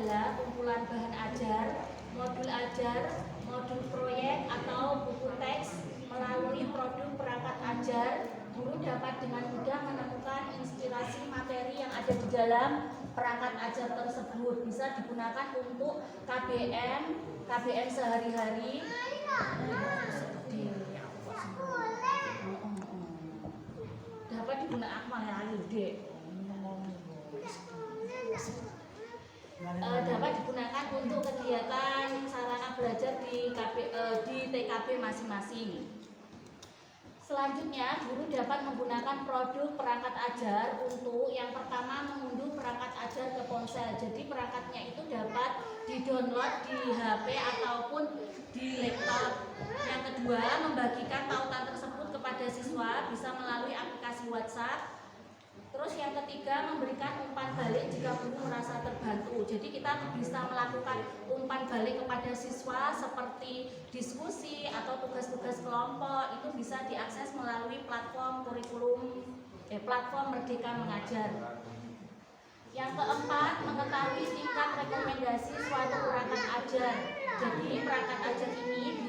adalah kumpulan bahan ajar, modul proyek atau buku teks. Melalui produk perangkat ajar, guru dapat dengan mudah menemukan inspirasi materi yang ada di dalam perangkat ajar tersebut. Bisa digunakan untuk KBM sehari-hari. Dapat digunakan dapat digunakan untuk kegiatan sarana belajar di TKB masing-masing. Selanjutnya, guru dapat menggunakan produk perangkat ajar untuk yang pertama mengunduh perangkat ajar ke ponsel. Jadi perangkatnya itu dapat di-download di HP ataupun di laptop. Yang kedua, membagikan tautan tersebut kepada siswa bisa melalui aplikasi WhatsApp. Terus yang ketiga, memberikan umpan balik jika guru merasa terbantu. Jadi kita bisa melakukan umpan balik kepada siswa seperti diskusi atau tugas-tugas kelompok. Itu bisa diakses melalui platform platform Merdeka Mengajar. Yang keempat, mengetahui tingkat rekomendasi suatu perangkat ajar. Jadi perangkat ajar ini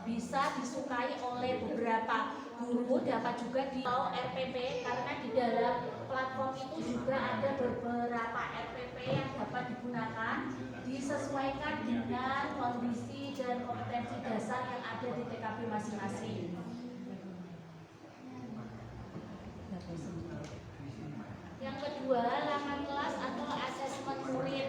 bisa disukai oleh beberapa guru, dapat juga di RPP, karena di dalam platform itu juga ada beberapa RPP yang dapat digunakan, disesuaikan dengan kondisi dan kompetensi dasar yang ada di TKB masing-masing. Yang kedua, laman kelas atau asesmen murid.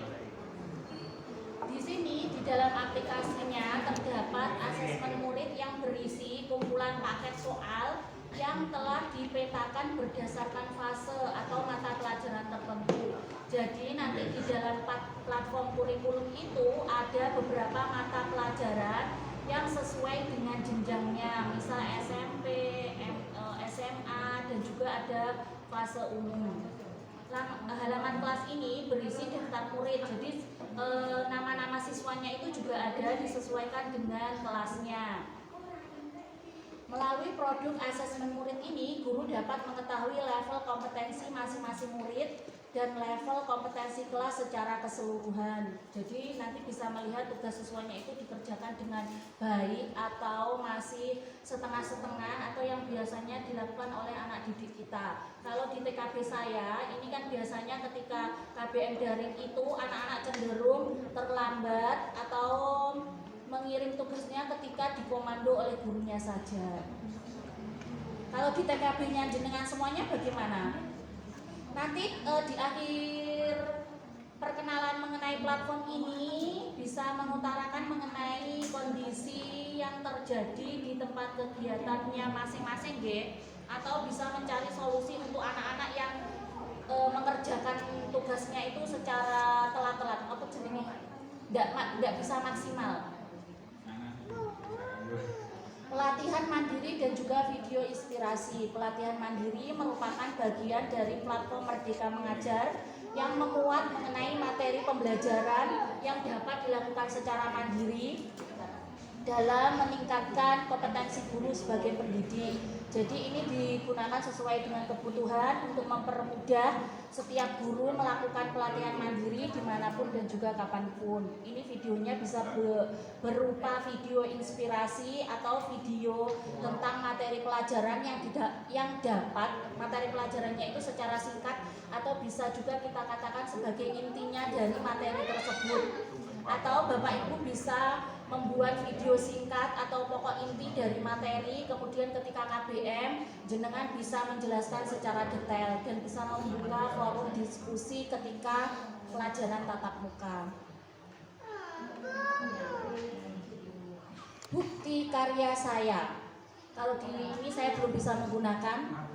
Di sini di dalam aplikasinya terdapat asesmen murid yang berisi kumpulan paket soal yang telah dipetakan berdasarkan fase atau mata pelajaran tertentu. Jadi nanti di dalam platform kurikulum itu ada beberapa mata pelajaran yang sesuai dengan jenjangnya, misal SMP, SMA, dan juga ada fase umum. Halaman kelas ini berisi daftar murid, jadi nama-nama siswanya itu juga ada disesuaikan dengan kelasnya. Melalui produk asesmen murid ini, guru dapat mengetahui level kompetensi masing-masing murid dan level kompetensi kelas secara keseluruhan. Jadi nanti bisa melihat tugas siswanya itu dikerjakan dengan baik atau masih setengah-setengah atau yang biasanya dilakukan oleh anak didik kita. Kalau di TKB saya, ini kan biasanya ketika KBM daring itu anak-anak cenderung terlambat atau mengirim tugasnya ketika dikomando oleh gurunya saja. Kalau di TKB-nya jenengan semuanya bagaimana? Nanti di akhir perkenalan mengenai platform ini bisa mengutarakan mengenai kondisi yang terjadi di tempat kegiatannya masing-masing, atau bisa mencari solusi untuk anak-anak yang mengerjakan tugasnya itu secara telat-telat, apa jenenge? Tidak bisa maksimal. Pelatihan mandiri dan juga video inspirasi. Pelatihan mandiri merupakan bagian dari platform Merdeka Mengajar yang memuat mengenai materi pembelajaran yang dapat dilakukan secara mandiri dalam meningkatkan kompetensi guru sebagai pendidik. Jadi ini digunakan sesuai dengan kebutuhan untuk mempermudah setiap guru melakukan pelatihan mandiri dimanapun dan juga kapanpun. Ini videonya bisa berupa video inspirasi atau video tentang materi pelajaran yang dapat materi pelajarannya itu secara singkat, atau bisa juga kita katakan sebagai intinya dari materi tersebut. Atau Bapak Ibu bisa membuat video singkat atau pokok inti dari materi, kemudian ketika KBM jenengan bisa menjelaskan secara detail dan bisa membuka forum diskusi ketika pelajaran tatap muka. Bukti karya saya. Kalau di ini saya belum bisa menggunakan